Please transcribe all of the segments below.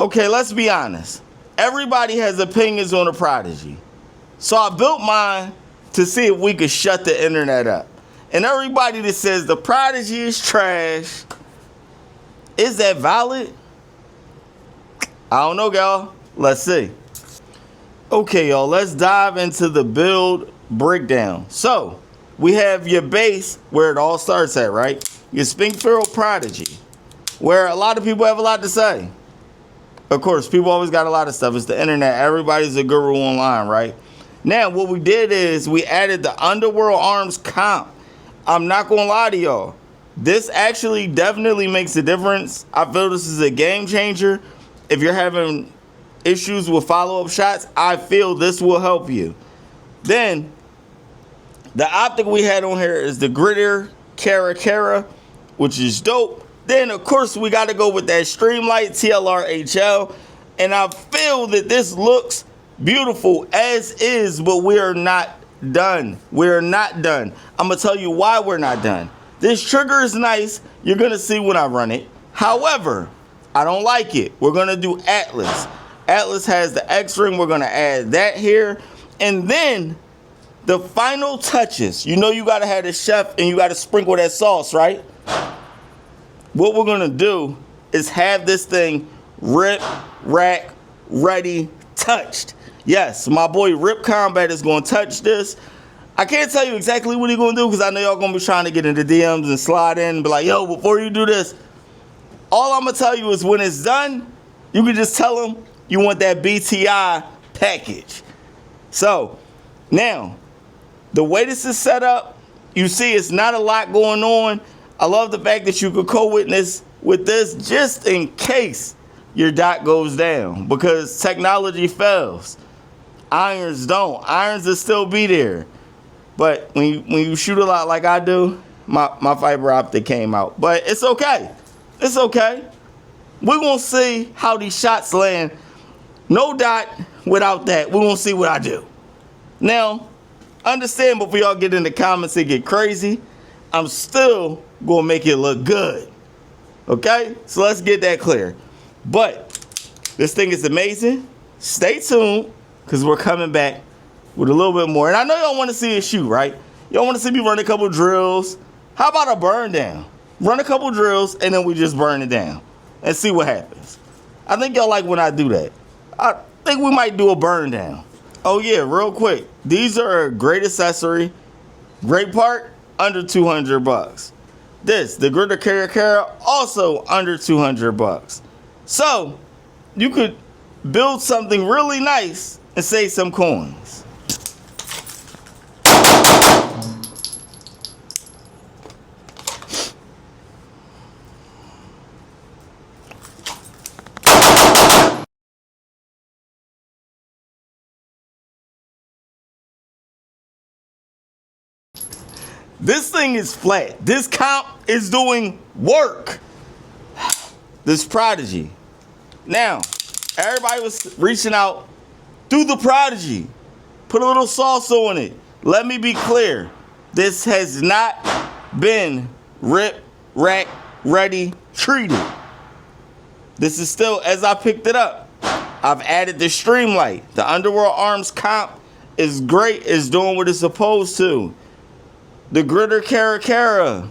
Okay, let's be honest. Everybody has opinions on the Prodigy. So I built mine to see if we could shut the internet up. And everybody that says the Prodigy is trash, is that valid? I don't know, y'all. Let's see. Okay, y'all, let's dive into the build breakdown. So, we have your base where it all starts at, right? Your Springfield Prodigy, where a lot of people have a lot to say. Of course, people always got a lot of stuff. It's the internet. Everybody's a guru online, right? Now, what we did is we added the Underworld Arms comp. I'm not going to lie to y'all. This actually definitely makes a difference. I feel this is a game changer. If you're having issues with follow-up shots, I feel this will help you. Then, the optic we had on here is the Gritter Cara, which is dope. Then, of course, we got to go with that Streamlight TLR HL. And I feel that this looks beautiful as is, but we are not done. We're not done. I'm going to tell you why we're not done. This trigger is nice. You're going to see when I run it. However, I don't like it. We're going to do Atlas. Atlas has the X-ring. We're going to add that here. And then the final touches. You know you got to have the chef and you got to sprinkle that sauce, right? What we're going to do is have this thing rip, rack, ready, touched. Yes, my boy Rip Combat is going to touch this. I can't tell you exactly what he's going to do because I know y'all going to be trying to get into DMs and slide in and be like, yo, before you do this, all I'm going to tell you is when it's done, you can just tell him you want that BTI package. So, now, the way this is set up, you see it's not a lot going on. I love the fact that you could co-witness with this just in case your dot goes down because technology fails. Irons don't. Irons will still be there. But when you shoot a lot like I do, my fiber optic came out. But it's okay. It's okay. We're going to see how these shots land. No dot without that. We're going to see what I do. Now, understand before y'all get in the comments and get crazy, I'm still going to make it look good. Okay? So let's get that clear. But this thing is amazing. Stay tuned because we're coming back with a little bit more. And I know y'all want to see a shoot, right? Y'all want to see me run a couple drills. How about a burn down? Run a couple drills and then we just burn it down and see what happens. I think y'all like when I do that. I think we might do a burn down. Oh yeah, real quick. These are a great accessory. Great part, under 200 bucks. This, the Gritter Cara, also under 200 bucks. So, you could build something really nice and save some coins. This thing is flat. This comp is doing work. This Prodigy. Now, everybody was reaching out through the Prodigy. Put a little sauce on it. Let me be clear. This has not been rip, rack, ready, treated. This is still, as I picked it up, I've added the Streamlight. The Underworld Arms comp is great. It's doing what it's supposed to. The Gritter Cara.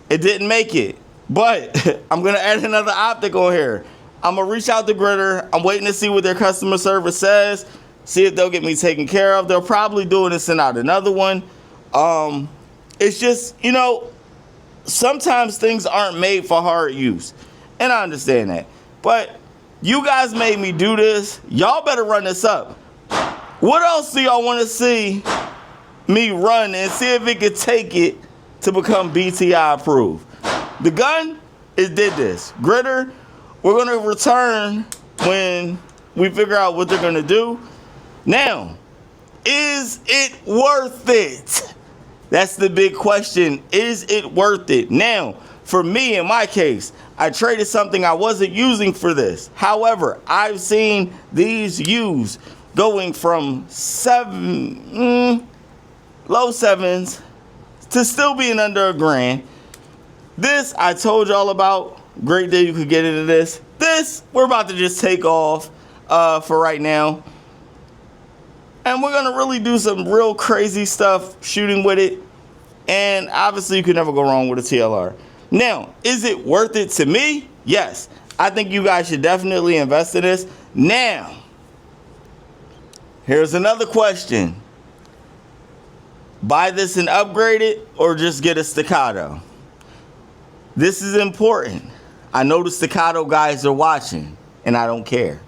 It didn't make it. But I'm going to add another optic on here. I'm going to reach out to Gritter. I'm waiting to see what their customer service says. See if they'll get me taken care of. They'll probably do it and send out another one. It's just, you know, sometimes things aren't made for hard use. And I understand that. But you guys made me do this. Y'all better run this up. What else do y'all want to see me run and see if it could take it to become BTI approved? The gun, it did this. Gritter, we're going to return when we figure out what they're going to do. Now, is it worth it? That's the big question. Is it worth it? Now, for me, in my case, I traded something I wasn't using for this. However, I've seen these used going from low sevens to still being under $1,000. This I told y'all about. Great deal you could get into this. This this, we're about to just take off for right now. And we're going to really do some real crazy stuff shooting with it. And obviously, you can never go wrong with a TLR. Now, is it worth it to me? Yes. I think you guys should definitely invest in this. Now, here's another question. Buy this and upgrade it, or just get a Staccato? This is important. I know the Staccato guys are watching, and I don't care.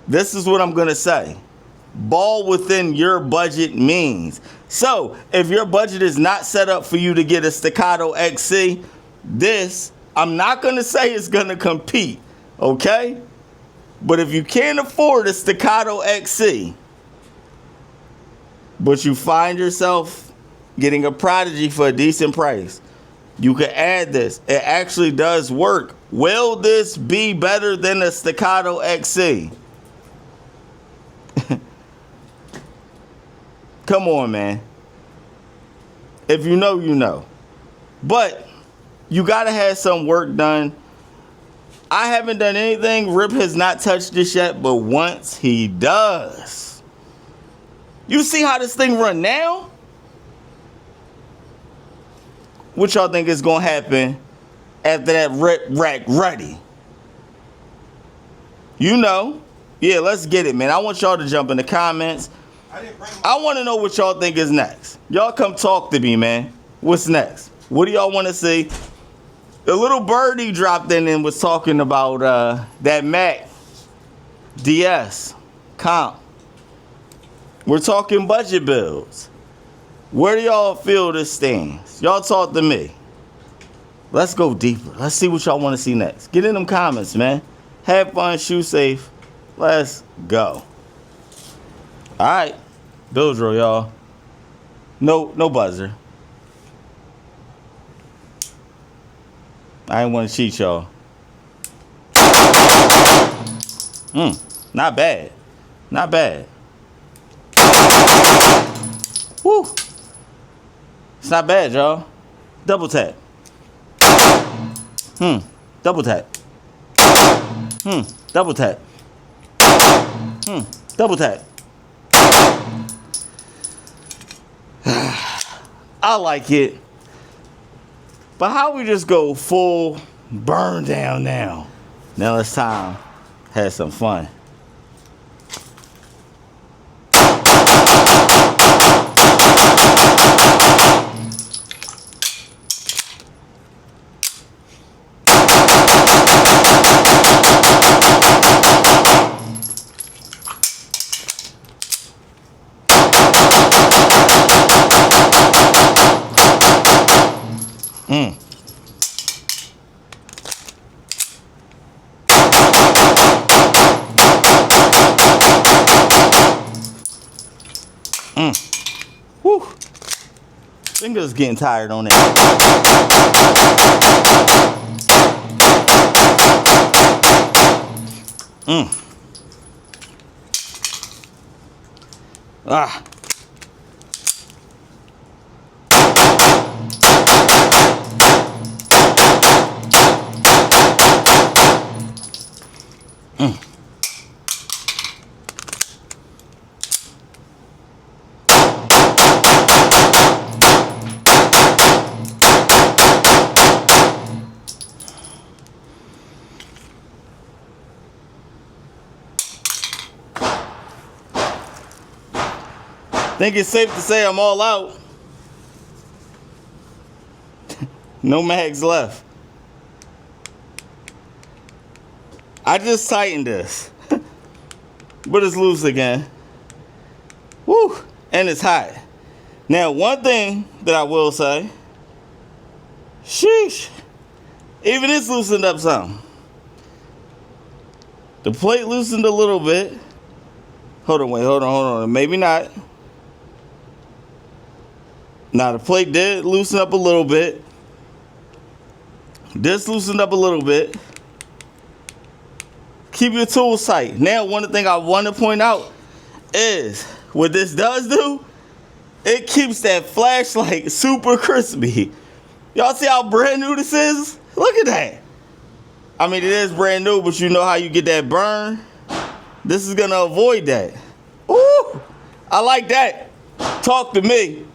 This is what I'm going to say. Ball within your budget means. So, if your budget is not set up for you to get a Staccato XC, this, I'm not going to say it's going to compete, okay? But if you can't afford a Staccato XC, but you find yourself getting a Prodigy for a decent price, you can add this. It actually does work. Will this be better than a Staccato XC? Come on, man. If you know, you know. But you gotta have some work done. I haven't done anything. Rip has not touched this yet, but once he does, you see how this thing run now? What y'all think is gonna happen after that rip rack ready? You know. Yeah, let's get it, man. I want y'all to jump in the comments. I want to know what y'all think is next. Y'all come talk to me, man. What's next? What do y'all want to see? The little birdie dropped in and was talking about that Mac DS comp. We're talking budget builds. Where do y'all feel this stands? Y'all talk to me. Let's go deeper. Let's see what y'all want to see next. Get in them comments, man. Have fun, shoot safe. Let's go. All right, build drill, y'all. No buzzer. I ain't want to cheat y'all. Not bad. Not bad. Woo. It's not bad, y'all. Double tap. Double tap. Double tap. Double tap. I like it. But how we just go full burn down now? Now it's time to have some fun. Whew. Fingers getting tired on it. Ah. Think it's safe to say I'm all out. No mags left. I just tightened this. But it's loose again. Woo! And it's hot. Now, one thing that I will say. Sheesh. Even this loosened up some. The plate loosened a little bit. Hold on. Maybe not. Now, the plate did loosen up a little bit. This loosened up a little bit. Keep your tools tight. Now, one thing I want to point out is what this does do, it keeps that flashlight super crispy. Y'all see how brand new this is? Look at that. I mean, it is brand new, but you know how you get that burn? This is gonna avoid that. Ooh, I like that. Talk to me.